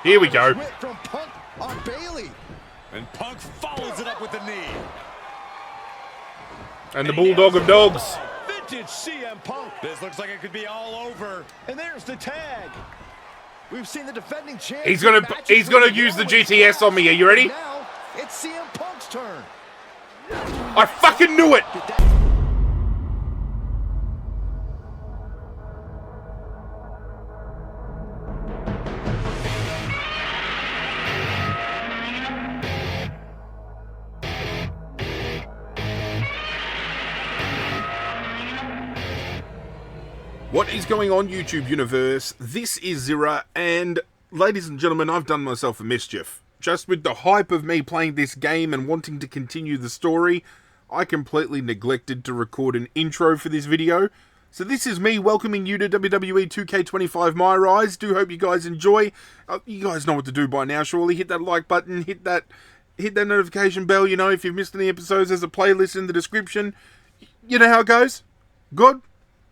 Here we go. From Punk on Bayley. And Punk follows it up with the knee. And the Bulldog of Dogs. Vintage CM Punk. This looks like it could be all over. And there's the tag. We've seen the defending champ. He's gonna use the GTS on me. Are you ready? Now it's CM Punk's turn. I fucking knew it. What is going on, YouTube universe? This is Zirra, and ladies and gentlemen, I've done myself a mischief. Just with the hype of me playing this game and wanting to continue the story, I completely neglected to record an intro for this video. So this is me welcoming you to WWE 2K25 MyRise. Do hope you guys enjoy. You guys know what to do by now, surely. Hit that like button, hit that notification bell. You know, if you've missed any episodes, there's a playlist in the description. You know how it goes? Good?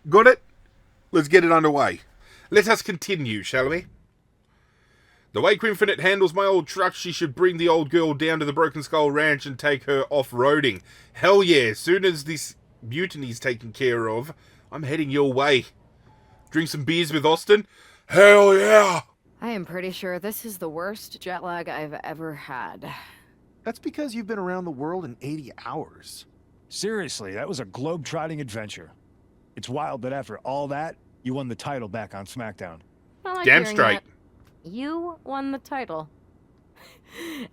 Got it? Let's get it underway. Let us continue, shall we? The way Quinfinite handles my old truck, she should bring the old girl down to the Broken Skull Ranch and take her off-roading. Hell yeah, as soon as this mutiny's taken care of, I'm heading your way. Drink some beers with Austin? Hell yeah! I am pretty sure this is the worst jet lag I've ever had. That's because you've been around the world in 80 hours. Seriously, that was a globe-trotting adventure. It's wild that after all that, you won the title back on SmackDown. I like Damn hearing straight. that. You won the title.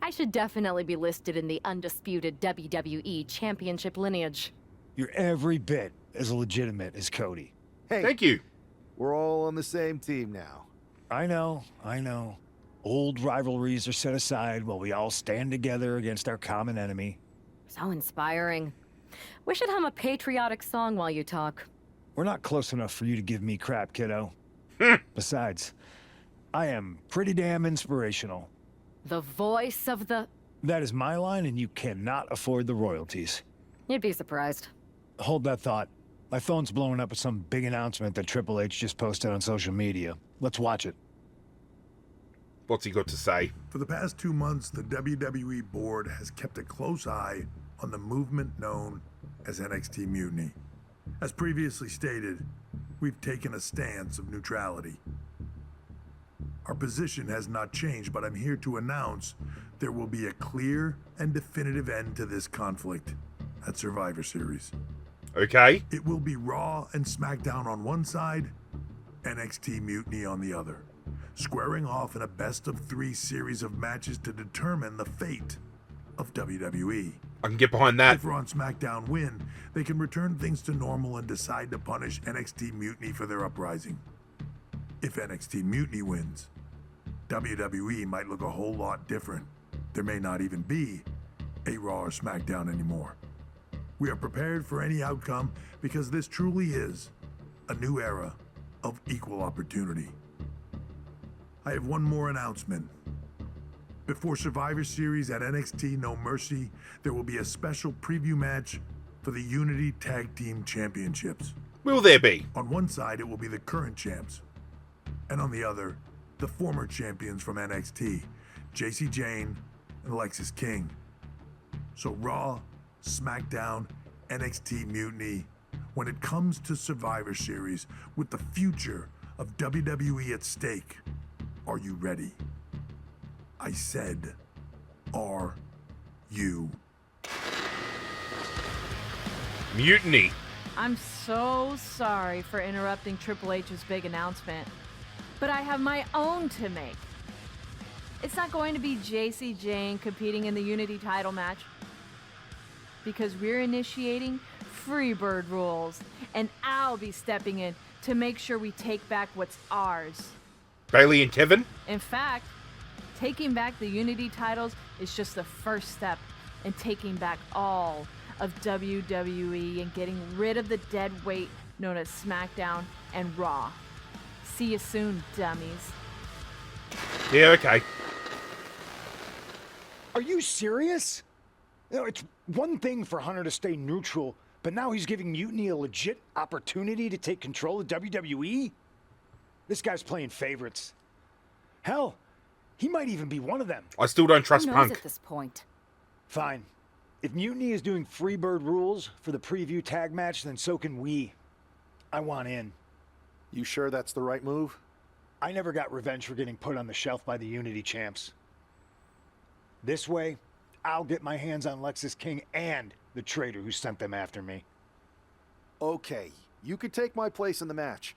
I should definitely be listed in the undisputed WWE Championship lineage. You're every bit as legitimate as Cody. Hey, Thank you. we're all on the same team now. I know. Old rivalries are set aside while we all stand together against our common enemy. So inspiring. We should hum a patriotic song while you talk. We're not close enough for you to give me crap, kiddo. Besides, I am pretty damn inspirational. The voice of the... That is my line, and you cannot afford the royalties. You'd be surprised. Hold that thought. My phone's blowing up with some big announcement that Triple H just posted on social media. Let's watch it. What's he got to say? For the past 2 months, the WWE board has kept a close eye on the movement known as NXT Mutiny. As previously stated, we've taken a stance of neutrality. Our position has not changed, but I'm here to announce there will be a clear and definitive end to this conflict at Survivor Series. Okay. It will be Raw and SmackDown on one side, NXT Mutiny on the other, squaring off in a best-of-3 series of matches to determine the fate of WWE. I can get behind that. If Raw and SmackDown win, they can return things to normal and decide to punish NXT Mutiny for their uprising. If NXT Mutiny wins, WWE might look a whole lot different. There may not even be a Raw or SmackDown anymore. We are prepared for any outcome because this truly is a new era of equal opportunity. I have one more announcement. Before Survivor Series at NXT No Mercy, there will be a special preview match for the Unity Tag Team Championships. Will there be? On one side, it will be the current champs, and on the other, the former champions from NXT, JC Jane and Alexis King. So Raw, SmackDown, NXT Mutiny, when it comes to Survivor Series, with the future of WWE at stake, are you ready? I said, are you? Mutiny. I'm so sorry for interrupting Triple H's big announcement, but I have my own to make. It's not going to be JC Jane competing in the Unity title match, because we're initiating Freebird rules, and I'll be stepping in to make sure we take back what's ours. Bayley and Kevin? In fact, taking back the Unity titles is just the first step in taking back all of WWE and getting rid of the dead weight known as SmackDown and Raw. See you soon, dummies. Yeah, okay. Are you serious? You know, it's one thing for Hunter to stay neutral, but now he's giving Mutiny a legit opportunity to take control of WWE? This guy's playing favorites. Hell, He might even be one of them. I still don't trust Who knows Punk. at this point? Fine. If Mutiny is doing Freebird rules for the preview tag match, then so can we. I want in. You sure that's the right move? I never got revenge for getting put on the shelf by the Unity champs. This way, I'll get my hands on Lexus King and the traitor who sent them after me. Okay, you could take my place in the match,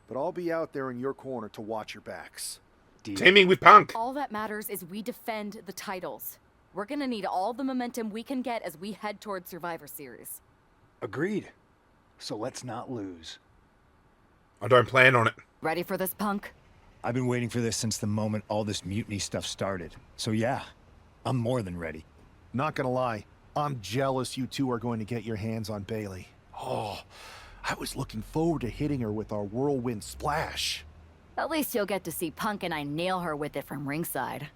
but I'll be out there in your corner to watch your backs. Deal? Teaming with Punk. All that matters is we defend the titles. We're gonna need all the momentum we can get as we head towards Survivor Series. Agreed. So let's not lose. I don't plan on it. Ready for this, Punk? I've been waiting for this since the moment all this Mutiny stuff started. So yeah, I'm more than ready. Not gonna lie, I'm jealous you two are going to get your hands on Bayley. Oh, I was looking forward to hitting her with our whirlwind splash. At least you'll get to see Punk and I nail her with it from ringside.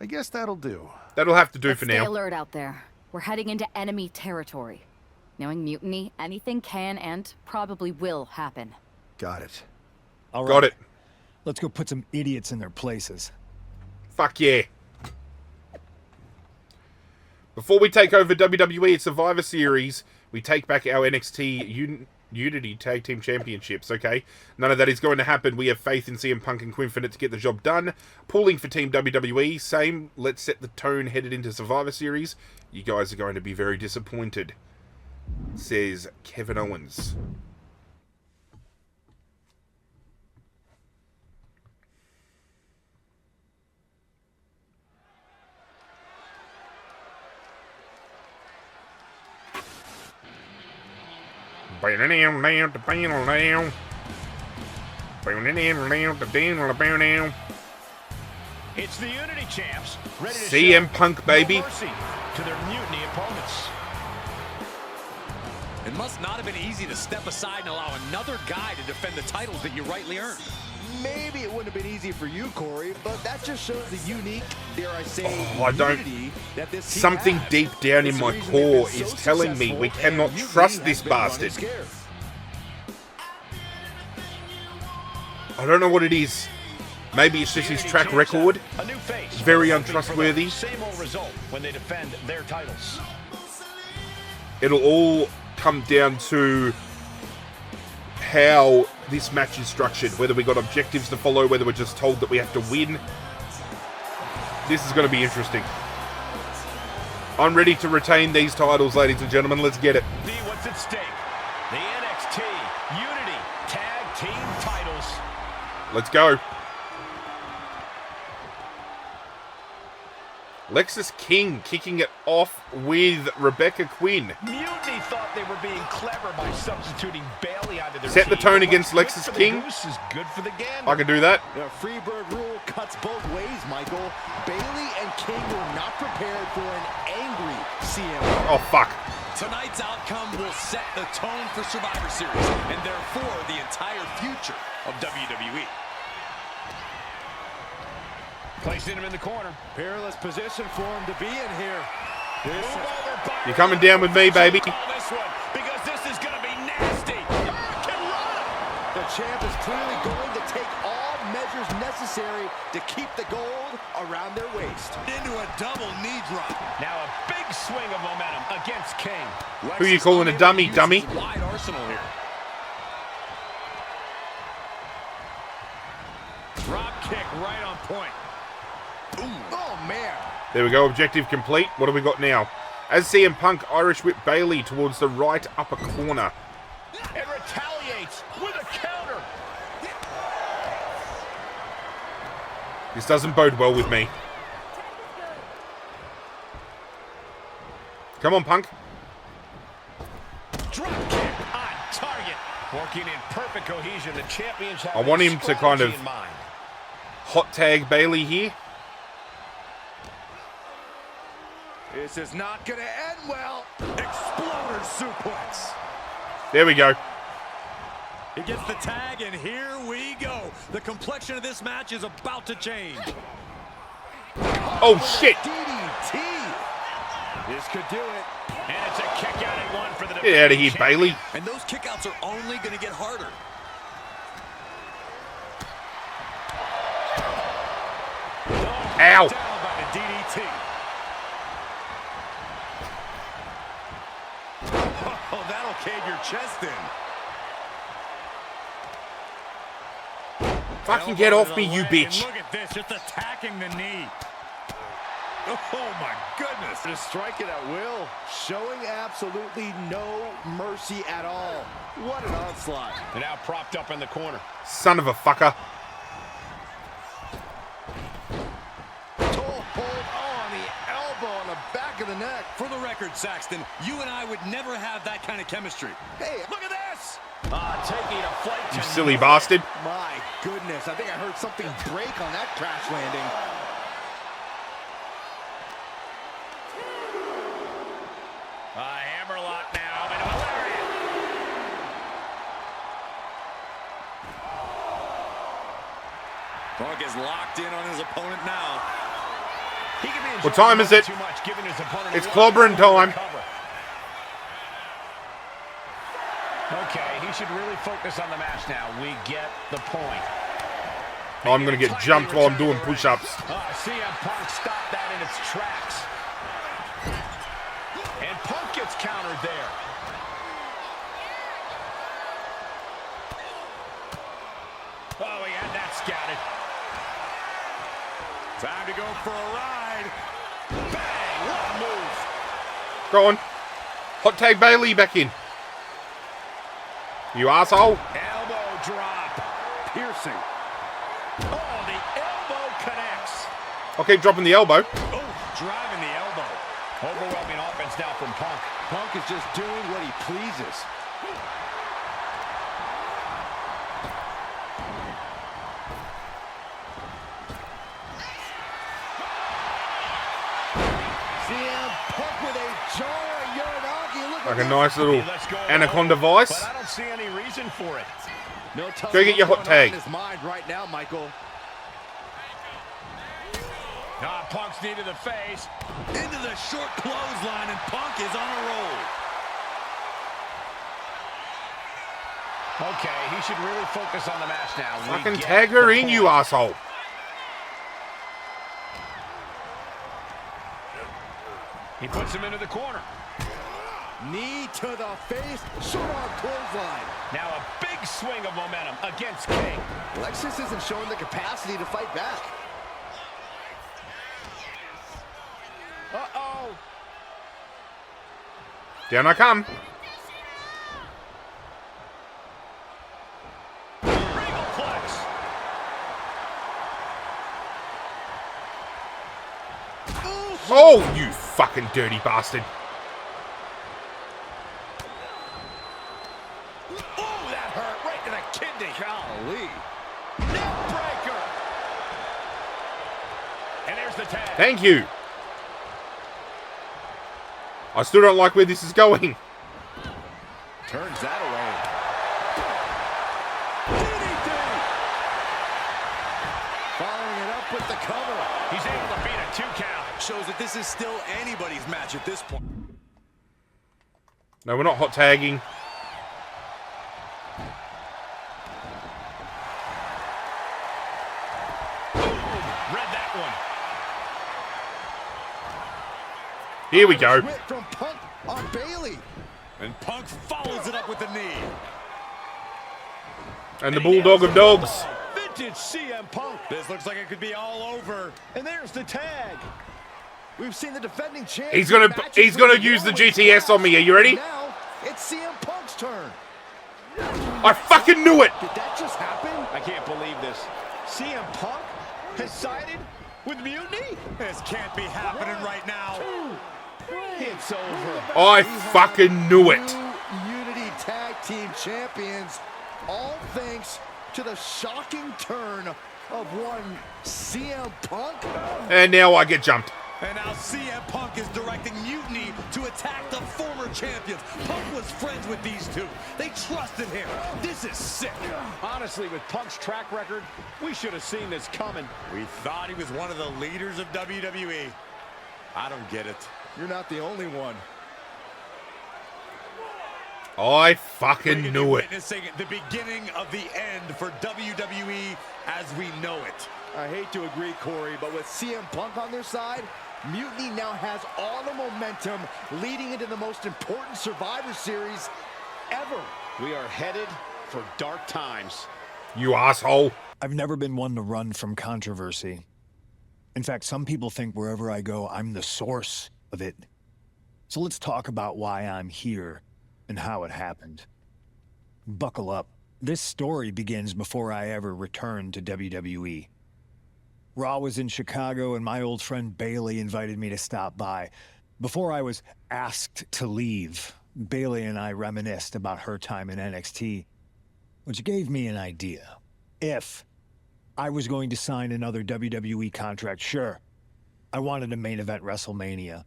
I guess that'll do. That'll have to do But for stay now. alert out there. We're heading into enemy territory. Knowing Mutiny, anything can and probably will happen. Got it. All Got it. Let's go put some idiots in their places. Fuck yeah. Before we take over WWE Survivor Series, we take back our NXT Unity Tag Team Championships, okay? None of that is going to happen. We have faith in CM Punk and Quinfinite to get the job done. Pulling for Team WWE, same. Let's set the tone headed into Survivor Series. You guys are going to be very disappointed, says Kevin Owens. It's the Unity champs, ready to CM show Punk, baby. no mercy to their Mutiny opponents. It must not have been easy to step aside and allow another guy to defend the titles that you rightly earned. Maybe it wouldn't have been easy for you, Corey, but that just shows the unique, dare I say, I don't- unity that this team Something has. deep down in It's the my reason they've core been is so telling me successful, we and cannot Mutiny trust has this been running bastard. scared. I don't know what it is. Maybe it's just his track record. A new face. Very Looking for the untrustworthy. Same old result when they defend their titles. It'll all come down to how this match is structured. Whether we got objectives to follow, whether we're just told that we have to win. This is going to be interesting. I'm ready to retain these titles, ladies and gentlemen. Let's get it. D, what's at stake? The NXT Unity Tag Team titles. Let's go. Lexus King kicking it off with Rebecca Quinn. Mutiny thought they were being clever by substituting Bayley onto their Set the team. tone against What's Lexus good for King. The goose is good for the gander. I can do that. The Freebird rule cuts both ways, Michael. Bayley and King were not prepared for an angry CM. Oh, fuck. Tonight's outcome will set the tone for Survivor Series, and therefore the entire future of WWE. Placing him in the corner. Perilous position for him to be in here. Move over, Byron. You're coming down with me, baby. Call this one, because this is going to be nasty. Can run. The champ is clearly going to take all measures necessary to keep the gold around their waist. Into a double knee drop. Now a big swing of momentum against King. Who are you calling a dummy, dummy? Wide arsenal here. Drop kick right on point. Oh, man. There we go, objective complete. What do we got now? As CM Punk Irish whip Bayley towards the right upper corner. And retaliates with a counter. This doesn't bode well with me. Come on, Punk. Drop kick on target. Working in perfect cohesion. The champions have I want him to kind of in mind. hot tag Bayley here. This is not going to end well. Exploder suplex. There we go. He gets the tag, and here we go. The complexion of this match is about to change. Oh, shit. DDT. This could do it. And it's a kick out at one for the Get out of here, champion. Bayley. And those kickouts are only going to get harder. Ow. Down by the DDT. Oh, that'll cave your chest in. Fucking get off me, you bitch. Look at this, just attacking the knee. Oh my goodness. To strike it at will, showing absolutely no mercy at all. What an onslaught. And now propped up in the corner. Son of a fucker. Toe hold on the elbow on the back of the neck. For the record, Saxton, you and I would never have that kind of chemistry. Hey, Look at this! Taking a flight to You silly bastard. my goodness, I think I heard something break on that crash landing. Hammerlock now into a lariat. Punk is locked in on his opponent now. He can be in What trouble time is it? too much, giving his opponent It's a clobbering time. cover. Okay, he should really focus on the match now. We get the point. I'm gonna get jumped while I'm doing push-ups. CM Punk stopped that in its tracks. And Punk gets countered there. Oh, he had that scouted. Time to go for a ride. Bang! What a move. Go on. Hot tag Bayley back in. You asshole. Elbow drop. Piercing. Oh, the elbow connects. I'll keep dropping the elbow. Oh, driving the elbow. Overwhelming offense now from Punk. Punk is just doing what he pleases. CM Punk with a jarring Uranagi. Look Like at a nice little Let's go anaconda vice. But I don't see any reason for it. no telling Go get your what's hot going on tag. in his mind right now, Michael. Punk's knee to the face. Into the short clothesline, and Punk is on a roll. Okay, he should really focus on the match now. We Fucking get tag her the in, point. you asshole. He puts him into the corner. Knee to the face, short arm clothesline. Now a big swing of momentum against King. Lexus isn't showing the capacity to fight back. Uh-oh. Down I come. Regal flex. Oh, you fucking dirty bastard. Oh, that hurt right to the kidney. Golly. Neck breaker. And there's the tag. Thank you. I still don't like where this is going. Turns that away. Following it up with the cover. He's able to beat a 2 count. Shows that this is still anybody's match at this point. No, we're not hot tagging. Read that one. Here we go. Whip from Punk on Bayley. And Punk follows it up with the knee. And the bulldog of dogs. Vintage CM Punk. This looks like it could be all over. And there's the tag. We've seen the defending champ. He's gonna use the GTS on me. Are you ready? Now it's CM Punk's turn. I fucking knew it. Did that just happen? I can't believe this. CM Punk has sided with Mutiny? This can't be happening right now. It's over. I fucking knew it. New Unity Tag Team Champions, all thanks to the shocking turn of one CM Punk. And now I get jumped. And now CM Punk is directing Mutiny to attack the former champions. Punk was friends with these two. They trusted him. This is sick. Honestly, with Punk's track record, we should have seen this coming. We thought he was one of the leaders of WWE. I don't get it. You're not the only one. I fucking knew it. Witnessing the beginning of the end for WWE as we know it. I hate to agree, Corey, but with CM Punk on their side, Mutiny now has all the momentum leading into the most important Survivor Series ever. We are headed for dark times. You asshole. I've never been one to run from controversy. In fact, some people think wherever I go, I'm the source of it. So let's talk about why I'm here and how it happened. Buckle up. This story begins before I ever returned to WWE. Raw was in Chicago and my old friend Bayley invited me to stop by. Before I was asked to leave, Bayley and I reminisced about her time in NXT, which gave me an idea. If I was going to sign another WWE contract, sure, I wanted to main event WrestleMania,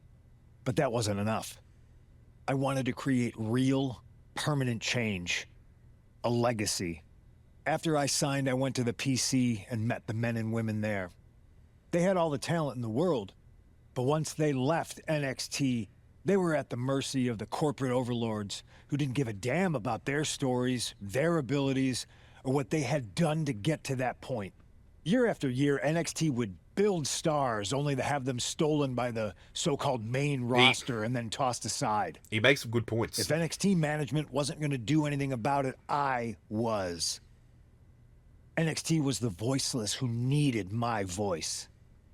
but that wasn't enough. I wanted to create real, permanent change, a legacy. After I signed, I went to the PC and met the men and women there. They had all the talent in the world, but once they left NXT, they were at the mercy of the corporate overlords who didn't give a damn about their stories, their abilities, or what they had done to get to that point. Year after year, NXT would build stars only to have them stolen by the so-called main roster and then tossed aside. He makes some good points. If NXT management wasn't going to do anything about it, I was. NXT was the voiceless who needed my voice.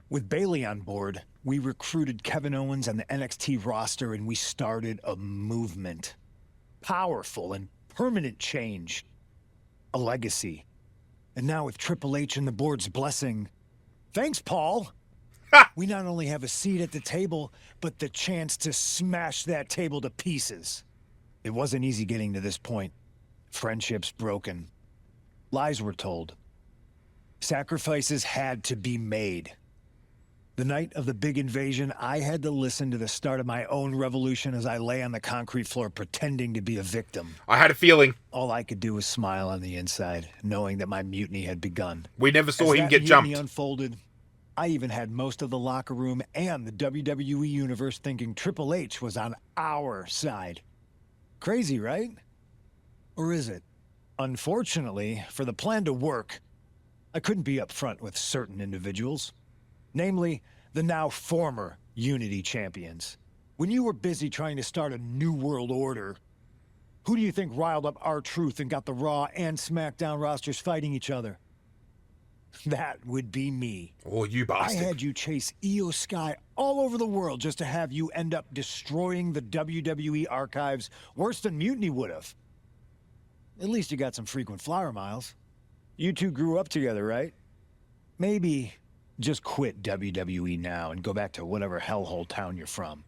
With Bayley on board, we recruited Kevin Owens and the NXT roster and we started a movement. Powerful and permanent change. A legacy. And now with Triple H and the board's blessing, thanks, Paul. We not only have a seat at the table, but the chance to smash that table to pieces. It wasn't easy getting to this point. Friendships broken. Lies were told. Sacrifices had to be made. The night of the big invasion, I had to listen to the start of my own revolution as I lay on the concrete floor pretending to be a victim. I had a feeling. All I could do was smile on the inside, knowing that my mutiny had begun. We never saw As him that get mutiny jumped. Unfolded, I even had most of the locker room and the WWE universe thinking Triple H was on our side. Crazy, right? Or is it? Unfortunately, for the plan to work, I couldn't be upfront with certain individuals. Namely, the now former Unity champions. When you were busy trying to start a new world order, who do you think riled up R-Truth and got the Raw and SmackDown rosters fighting each other? That would be me. Oh, you bastard. I had you chase Io Sky all over the world just to have you end up destroying the WWE archives worse than Mutiny would have. At least you got some frequent flyer miles. You two grew up together, right? Maybe just quit WWE now and go back to whatever hellhole town you're from.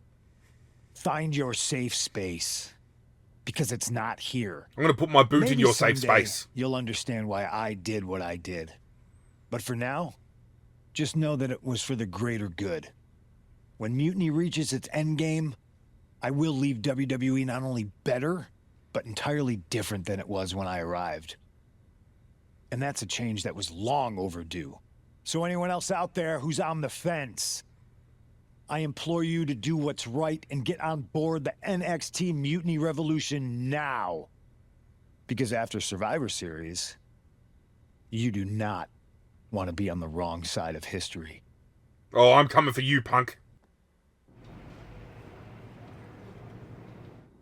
Find your safe space. Because it's not here. I'm going to put my boot in Maybe your safe someday space. You'll understand why I did what I did. But for now, just know that it was for the greater good. When Mutiny reaches its endgame, I will leave WWE not only better, but entirely different than it was when I arrived. And that's a change that was long overdue. So anyone else out there who's on the fence, I implore you to do what's right and get on board the NXT Mutiny Revolution now. Because after Survivor Series, you do not want to be on the wrong side of history. Oh, I'm coming for you, punk.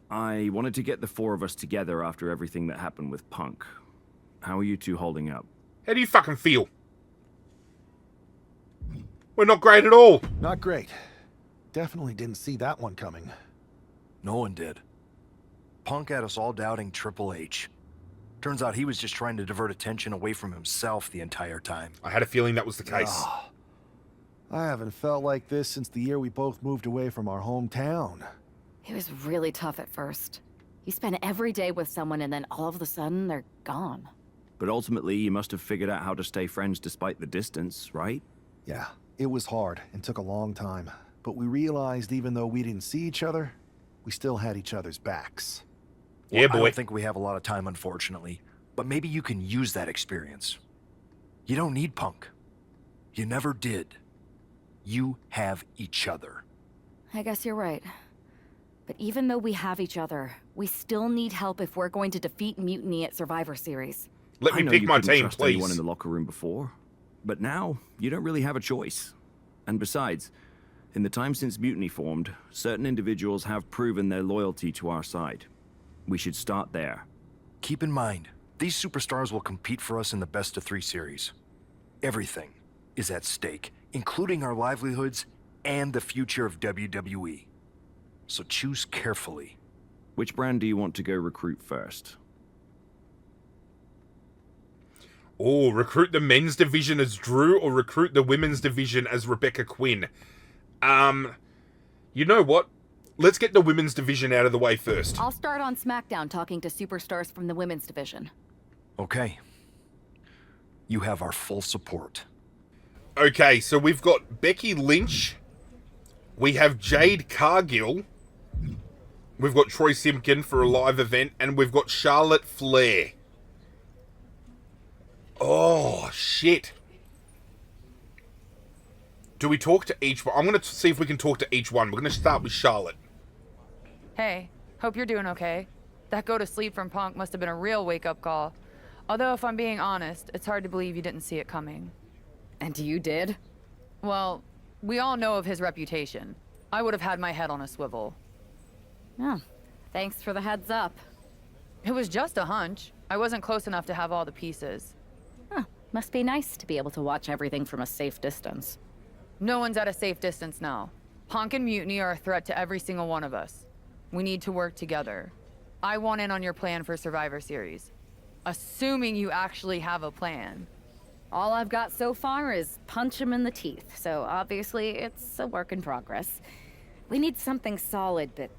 I wanted to get the four of us together after everything that happened with Punk. How are you two holding up? How do you fucking feel? We're not great at all. Not great. Definitely didn't see that one coming. No one did. Punk had us all doubting Triple H. Turns out he was just trying to divert attention away from himself the entire time. I had a feeling that was the case. Ah, I haven't felt like this since the year we both moved away from our hometown. It was really tough at first. You spend every day with someone and then all of a sudden they're gone. But ultimately, you must have figured out how to stay friends despite the distance, right? Yeah, it was hard and took a long time. But we realized even though we didn't see each other, we still had each other's backs. Yeah, boy. I don't think we have a lot of time, unfortunately. But maybe you can use that experience. You don't need Punk. You never did. You have each other. I guess you're right. But even though we have each other, we still need help if we're going to defeat Mutiny at Survivor Series. Let me I know pick you my couldn't team, trust anyone please. in the locker room before. But now, you don't really have a choice. And besides, in the time since Mutiny formed, certain individuals have proven their loyalty to our side. We should start there. Keep in mind, these superstars will compete for us in the best-of-3 series. Everything is at stake, including our livelihoods and the future of WWE. So choose carefully. Which brand do you want to go recruit first? Oh, recruit the men's division as Drew or recruit the women's division as Rebecca Quinn? You know what? Let's get the women's division out of the way first. I'll start on SmackDown talking to superstars from the women's division. Okay. You have our full support. Okay, so we've got Becky Lynch. We have Jade Cargill. We've got Troy Simpkin for a live event. And we've got Charlotte Flair. Oh, shit. Do we talk to each one? I'm going to see if we can talk to each one. We're going to start with Charlotte. Hey, hope you're doing okay. That go to sleep from Punk must have been a real wake-up call. Although, if I'm being honest, it's hard to believe you didn't see it coming. And you did? Well, we all know of his reputation. I would have had my head on a swivel. Oh, thanks for the heads up. It was just a hunch. I wasn't close enough to have all the pieces. Huh, must be nice to be able to watch everything from a safe distance. No one's at a safe distance now. Punk and Mutiny are a threat to every single one of us. We need to work together. I want in on your plan for Survivor Series. Assuming you actually have a plan. All I've got so far is punch him in the teeth, so obviously it's a work in progress. We need something solid, but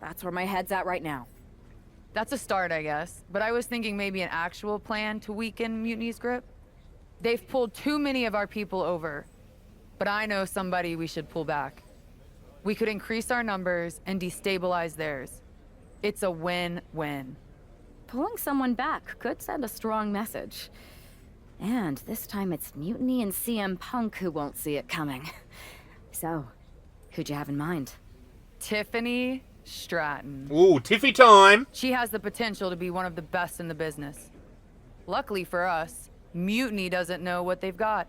that's where my head's at right now. That's a start, I guess. But I was thinking maybe an actual plan to weaken Mutiny's grip. They've pulled too many of our people over. But I know somebody we should pull back. We could increase our numbers and destabilize theirs. It's a win-win. Pulling someone back could send a strong message. And this time it's Mutiny and CM Punk who won't see it coming. So, who'd you have in mind? Tiffany Stratton. Ooh, Tiffy time! She has the potential to be one of the best in the business. Luckily for us, Mutiny doesn't know what they've got.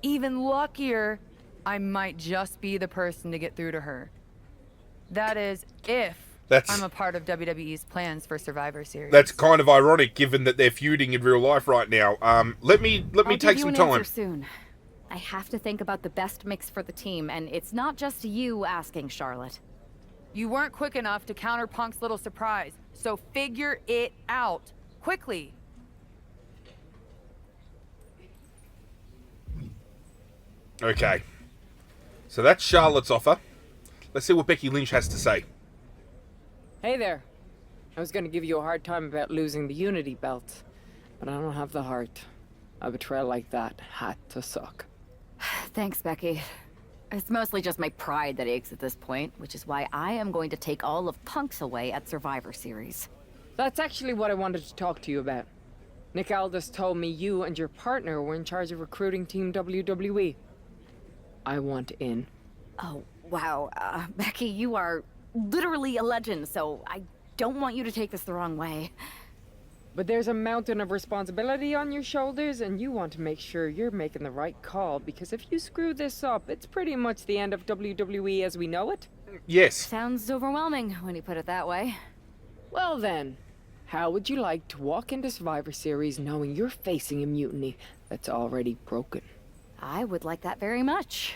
Even luckier, I might just be the person to get through to her. That is, if I'm a part of WWE's plans for Survivor Series. That's kind of ironic, given that they're feuding in real life right now. Let me take some time. I'll give you an answer soon. I have to think about the best mix for the team, and it's not just you asking, Charlotte. You weren't quick enough to counter Punk's little surprise, so figure it out quickly. Okay. So that's Charlotte's offer. Let's see what Becky Lynch has to say. Hey there. I was going to give you a hard time about losing the Unity belt, but I don't have the heart. A betrayal like that had to suck. Thanks, Becky. It's mostly just my pride that aches at this point, which is why I am going to take all of Punk's away at Survivor Series. That's actually what I wanted to talk to you about. Nick Aldis told me you and your partner were in charge of recruiting Team WWE. I want in. Oh, wow. Becky, you are literally a legend, so I don't want you to take this the wrong way. But there's a mountain of responsibility on your shoulders, and you want to make sure you're making the right call, because if you screw this up, it's pretty much the end of WWE as we know it. Yes. Sounds overwhelming when you put it that way. Well then, how would you like to walk into Survivor Series knowing you're facing a mutiny that's already broken? I would like that very much.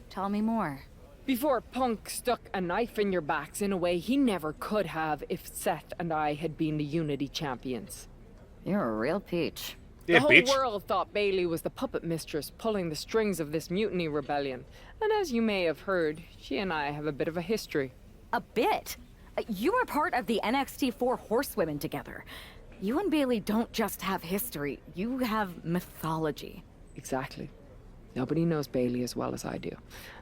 Tell me more. Before Punk stuck a knife in your backs in a way he never could have if Seth and I had been the Unity champions. You're a real peach. Yeah, the whole world thought Bayley was the puppet mistress pulling the strings of this mutiny rebellion. And as you may have heard, she and I have a bit of a history. A bit? You were part of the NXT 4 Horsewomen together. You and Bayley don't just have history, you have mythology. Exactly. Nobody knows Bayley as well as I do.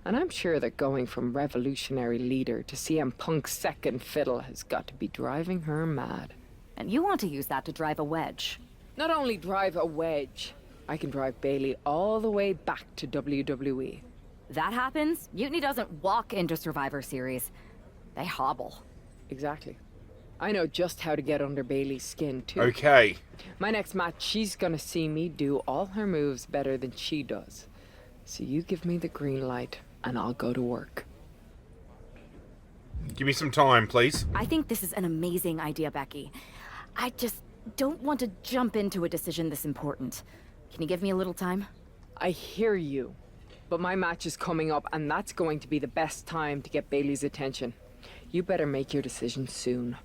And I'm sure that going from revolutionary leader to CM Punk's second fiddle has got to be driving her mad. And you want to use that to drive a wedge. Not only drive a wedge, I can drive Bayley all the way back to WWE. That happens, Mutiny doesn't walk into Survivor Series. They hobble. Exactly. I know just how to get under Bayley's skin, too. Okay. My next match, she's gonna see me do all her moves better than she does. So you give me the green light, and I'll go to work. Give me some time, please. I think this is an amazing idea, Becky. I just don't want to jump into a decision this important. Can you give me a little time? I hear you, but my match is coming up, and that's going to be the best time to get Bayley's attention. You better make your decision soon.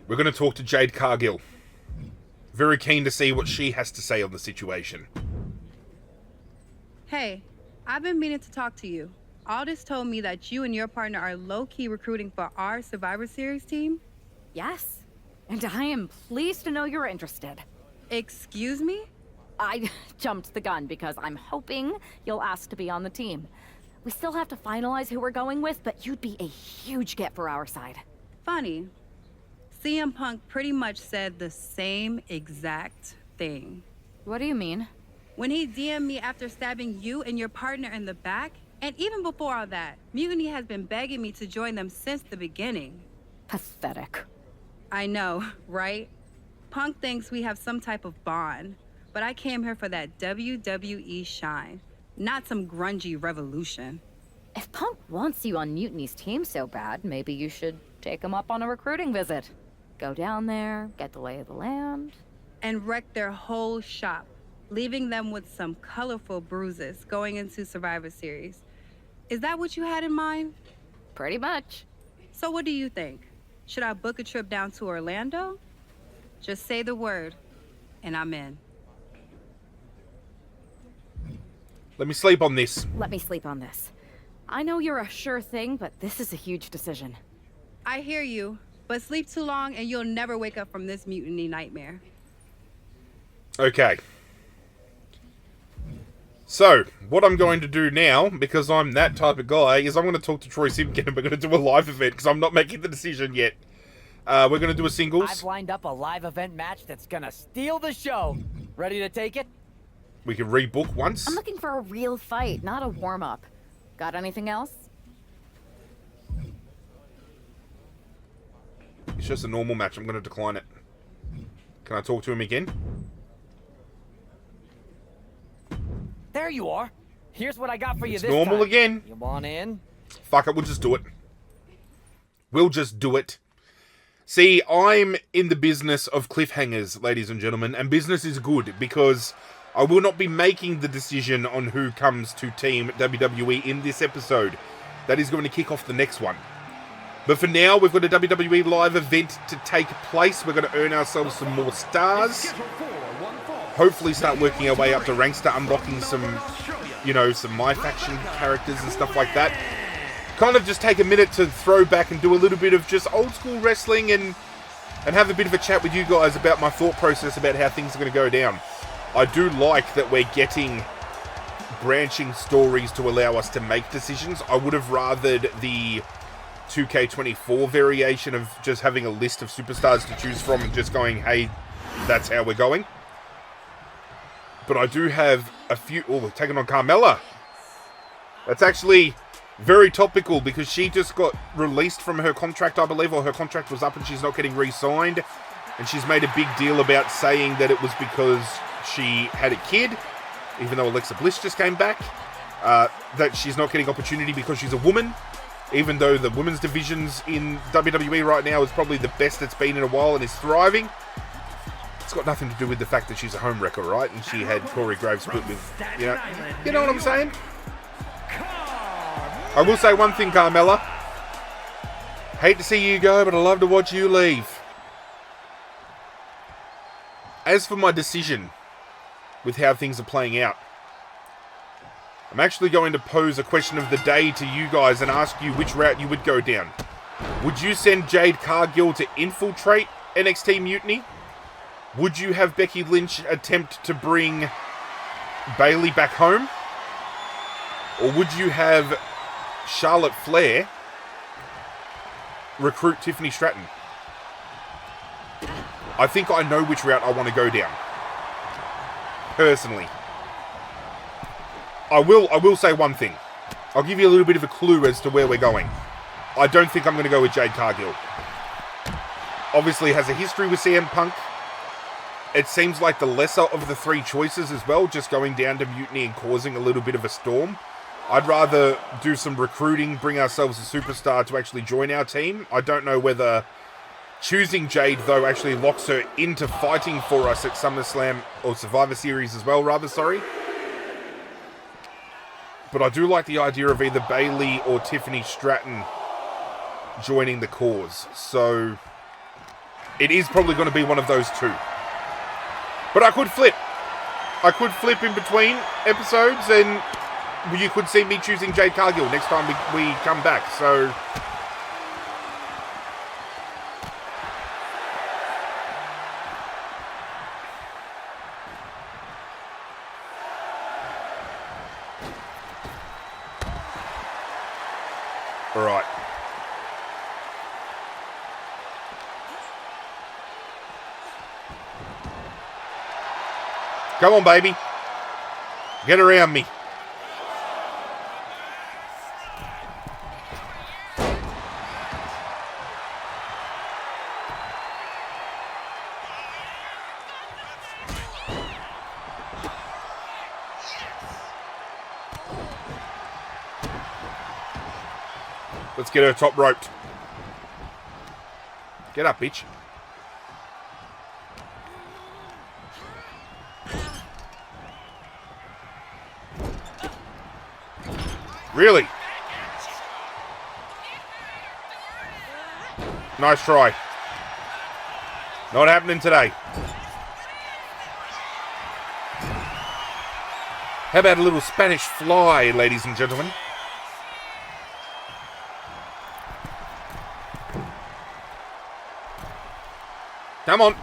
We're going to talk to Jade Cargill. Very keen to see what she has to say on the situation. Hey, I've been meaning to talk to you. Aldous told me that you and your partner are low-key recruiting for our Survivor Series team. Yes, and I am pleased to know you're interested. Excuse me? I jumped the gun because I'm hoping you'll ask to be on the team. We still have to finalize who we're going with, but you'd be a huge get for our side. Funny. CM Punk pretty much said the same exact thing. What do you mean? When he DM'd me after stabbing you and your partner in the back, and even before all that, Mutiny has been begging me to join them since the beginning. Pathetic. I know, right? Punk thinks we have some type of bond, but I came here for that WWE shine, not some grungy revolution. If Punk wants you on Mutiny's team so bad, maybe you should take him up on a recruiting visit. Go down there, get the lay of the land. And wreck their whole shop, leaving them with some colorful bruises going into Survivor Series. Is that what you had in mind? Pretty much. So what do you think? Should I book a trip down to Orlando? Just say the word, and I'm in. Let me sleep on this. Let me sleep on this. I know you're a sure thing, but this is a huge decision. I hear you, but sleep too long and you'll never wake up from this mutiny nightmare. Okay. So, what I'm going to do now, because I'm that type of guy, is I'm going to talk to Troy Simpkin and we're going to do a live event, because I'm not making the decision yet. We're going to do a singles. I've lined up a live event match that's going to steal the show. Ready to take it? We can rebook once. I'm looking for a real fight, not a warm-up. Got anything else? It's just a normal match. I'm going to decline it. Can I talk to him again? There you are. Here's what I got for you It's this normal time. again. You want in? Fuck it, we'll just do it. We'll just do it. See, I'm in the business of cliffhangers, ladies and gentlemen, and business is good because I will not be making the decision on who comes to Team WWE in this episode. That is going to kick off the next one. But for now, we've got a WWE live event to take place. We're going to earn ourselves some more stars. Hopefully start working our way up to ranks, start unlocking some, you know, some My Faction characters and stuff like that. Kind of just take a minute to throw back and do a little bit of just old school wrestling and have a bit of a chat with you guys about my thought process about how things are going to go down. I do like that we're getting branching stories to allow us to make decisions. I would have rathered the 2K24 variation of just having a list of superstars to choose from and just going, hey, that's how we're going. But I do have a few... Oh, we're taking on Carmella. That's actually very topical because she just got released from her contract, I believe, or her contract was up and she's not getting re-signed. And she's made a big deal about saying that it was because she had a kid, even though Alexa Bliss just came back. That she's not getting opportunity because she's a woman, even though the women's divisions in WWE right now is probably the best it's been in a while and is thriving. It's got nothing to do with the fact that she's a home wrecker, right? And she had Corey Graves split with, you know what I'm saying? I will say one thing, Carmella. Hate to see you go, but I love to watch you leave. As for my decision with how things are playing out, I'm actually going to pose a question of the day to you guys and ask you which route you would go down. Would you send Jade Cargill to infiltrate NXT Mutiny? Would you have Becky Lynch attempt to bring Bayley back home? Or would you have Charlotte Flair recruit Tiffany Stratton? I think I know which route I want to go down. Personally. I will say one thing. I'll give you a little bit of a clue as to where we're going. I don't think I'm going to go with Jade Cargill. Obviously has a history with CM Punk. It seems like the lesser of the three choices as well, just going down to Mutiny and causing a little bit of a storm. I'd rather do some recruiting, bring ourselves a superstar to actually join our team. I don't know whether choosing Jade, though, actually locks her into fighting for us at SummerSlam, or Survivor Series as well, rather, sorry. But I do like the idea of either Bayley or Tiffany Stratton joining the cause. So it is probably going to be one of those two. But I could flip. I could flip in between episodes, and you could see me choosing Jade Cargill next time we come back. So all right. Come on, baby. Get around me. Let's get her top roped. Get up, bitch. Really? Nice try. Not happening today. How about a little Spanish fly, ladies and gentlemen? Come on.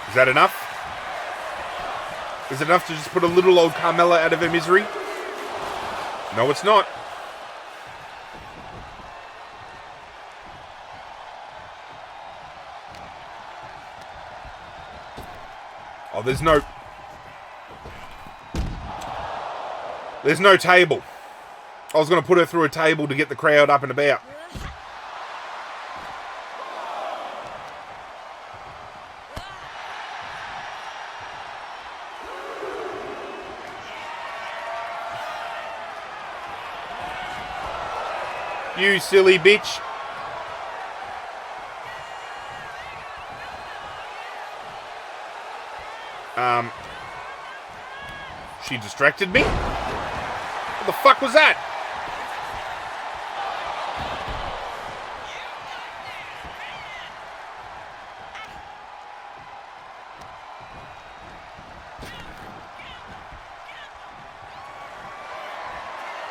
Is that enough? Is it enough to just put a little old Carmella out of her misery? No, it's not. Oh, there's no table. I was going to put her through a table to get the crowd up and about. You silly bitch. She distracted me? What the fuck was that?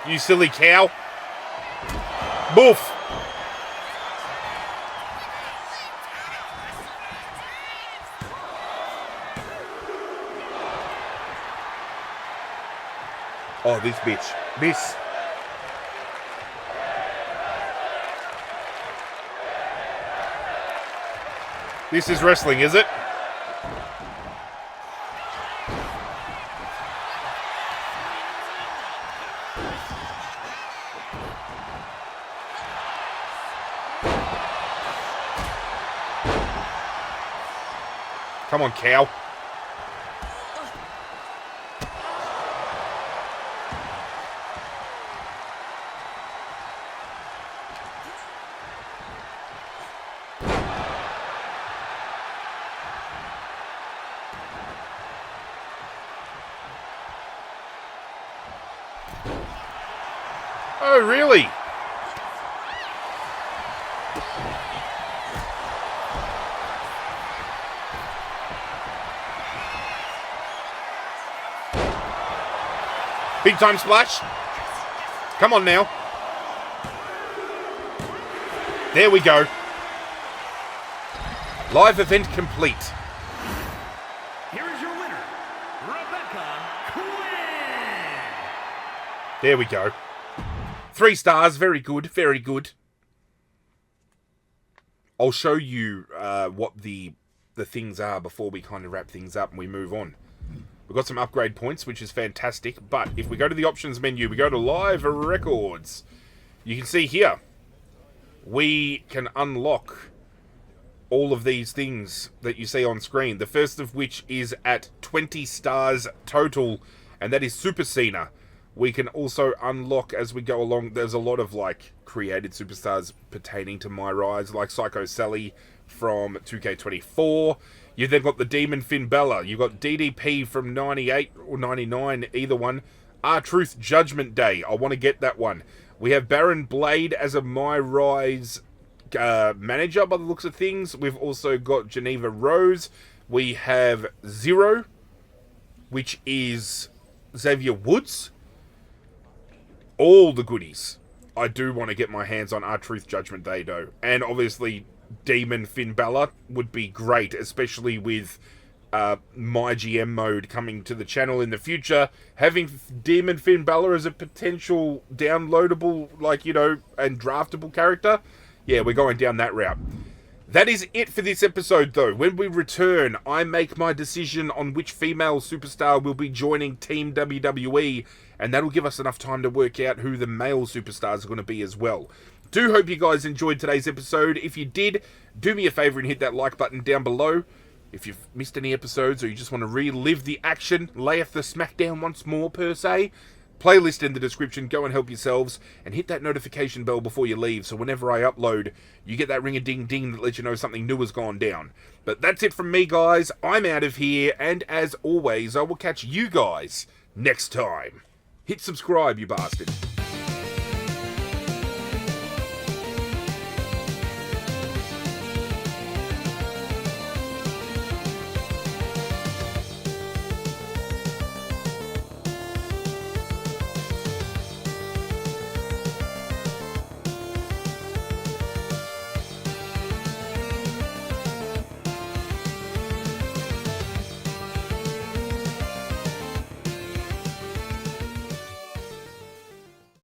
You silly cow. Boof. Oh, this bitch. This. This is wrestling, is it? Come on, cow. Oh, really? Big time splash. Come on now. There we go. Live event complete. Here is your winner, Rebecca Quinn. There we go. 3 stars. Very good. Very good. I'll show you what the things are before we kind of wrap things up and we move on. We've got some upgrade points, which is fantastic. But if we go to the options menu, we go to live records. You can see here, we can unlock all of these things that you see on screen. The first of which is at 20 stars total, and that is Super Cena. We can also unlock as we go along. There's a lot of like created superstars pertaining to MyRise, like Psycho Sally from 2K24. You've then got the Demon Finn Balor. You've got DDP from 98 or 99, either one. R-Truth Judgment Day. I want to get that one. We have Baron Blade as a MyRise manager by the looks of things. We've also got Geneva Rose. We have Zero, which is Xavier Woods. All the goodies. I do want to get my hands on R-Truth Judgment Day, though. And obviously, Demon Finn Balor would be great, especially with my GM mode coming to the channel in the future. Having Demon Finn Balor as a potential downloadable, like, you know, and draftable character. Yeah, we're going down that route. That is it for this episode, though. When we return, I make my decision on which female superstar will be joining Team WWE, and that'll give us enough time to work out who the male superstars are going to be as well. Do hope you guys enjoyed today's episode. If you did, do me a favor and hit that like button down below. If you've missed any episodes or you just want to relive the action, lay off the smackdown once more per se, playlist in the description, go and help yourselves, and hit that notification bell before you leave, so whenever I upload, you get that ring-a-ding-ding that lets you know something new has gone down. But that's it from me, guys. I'm out of here, and as always, I will catch you guys next time. Hit subscribe, you bastard.